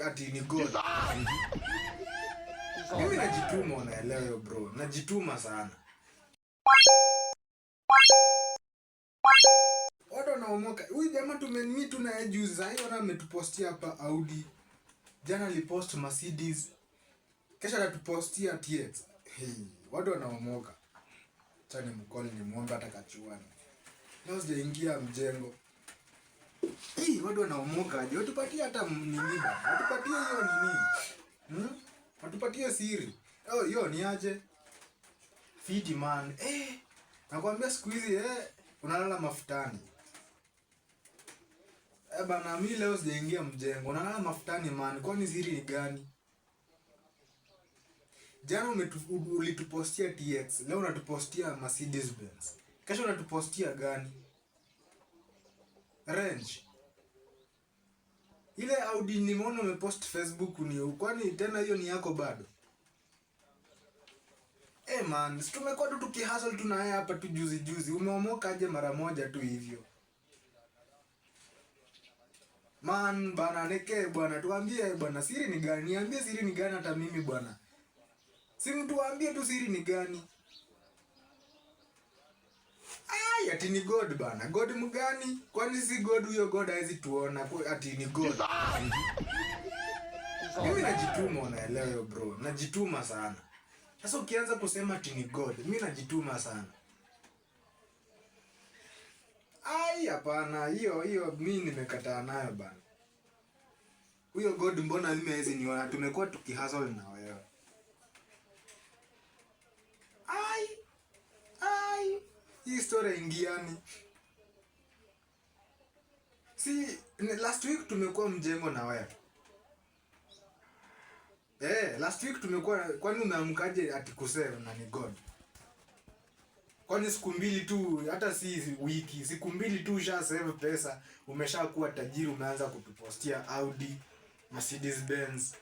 ati ni God. Mimi najituma, unaelewa bro. Najituma sana. Watu wanaomoka. Huyu jamaa tumemeet na juzi hiyo na ametupostia hapa Audi. Jana alipost Mercedes. Kesho atatupostia TX. Hey, watu wanaomoka. Acha nimcall nimuombe atakachuana. Leo sijaingia mjengo. Hey, watu wanaomoka aje? Watupatie hata nini bana? Watupatie hiyo nini? Watupatie siri. Oh, hiyo ni aje? Fiti man. Nakwambia siku hizi unalala mafutani. Bana mimi leo sijaingia mjengo. Unalala mafutani man. Kwani siri ni gani? Jana ulitupostia TX, leo unatupostia Mercedes Benz. Kesho unatupostia gani? Range. Ile Audi nimeona umepost Facebook ni kwani tena hiyo ni yako bado? Man, tumekuwa tu tukihustle tunaye hapa tu juzi. Umeomoka aje mara moja tu hivyo? Man, bana neke bwana, tuambie bwana siri ni gani? Niambie siri ni gani hata mimi bwana. Si mtu waambie tu siri ni gani? Ati ni God bana. God mgani? Kwani si God huyo God haizi tuona ati ni God. Mimi najituma, unaelewa bro. Najituma sana. Sasa ukianza kusema ati ni God, mimi najituma sana. Hapana, hiyo mimi nimekataa nayo bana. Huyo God mbona mimi haizi niona? Tumekuwa tukihustle na wewe. Hii story ingiani. Si last week tumekuwa mjengo na wewe. Last week tumekuwa, kwani umeamkaje ati kusema na ni God? Kwani siku mbili tu, hata si wiki, siku mbili tu usha save pesa, umeshakuwa tajiri, umeanza kutupostia Audi, Mercedes Benz,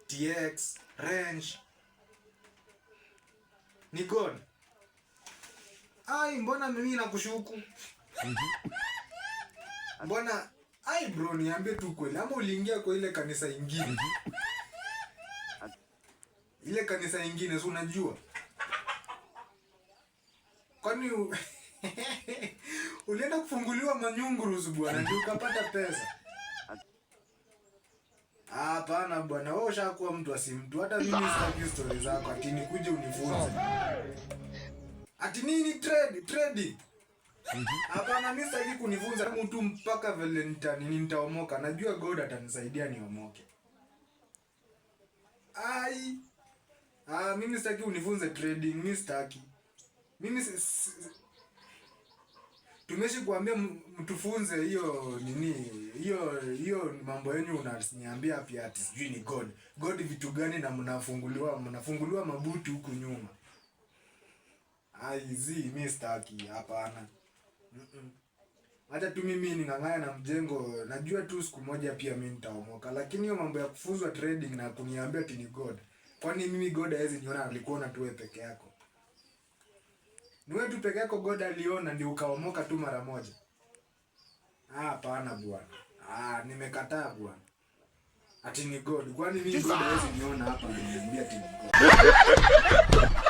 TX, Range. Ni God. Mbona mimi nakushuku? Mbona bro, niambie tu kweli ama uliingia kwa ile kanisa ingine? Ile kanisa ingine si unajua? Kwani ulienda kufunguliwa manyungurusu bwana ndio ukapata pesa? Hapana bwana, wewe ushakuwa mtu asimtu. Hata mimi sitaki story zako ati nikuje unifunze. Ati nini trade? Hapana, mimi sitaki kunifunza mtu mpaka Valentine nitaomoka. Najua God atanisaidia niomoke. Mimi sitaki unifunze trading, mimi sitaki. Mimi tumeshi kuambia mtufunze hiyo nini, hiyo mambo yenu unaniambia pia ati sijui ni God. God vitu gani na mnafunguliwa mabuti huku nyuma. Mimi sitaki, hapana. Hata tu mimi ningangana na mjengo, najua tu siku moja pia mimi nitaomoka. Lakini hiyo mambo ya kufunzwa trading na kuniambia ati ni God. Kwani mimi God hawezi niona, alikuona tu wewe peke yako. Ni wewe tu peke yako God aliona ndio ukaomoka tu mara moja. Hapana bwana. Nimekataa bwana. Ati ni God. Kwani mimi God hawezi niona hapa, niambia ati ni God.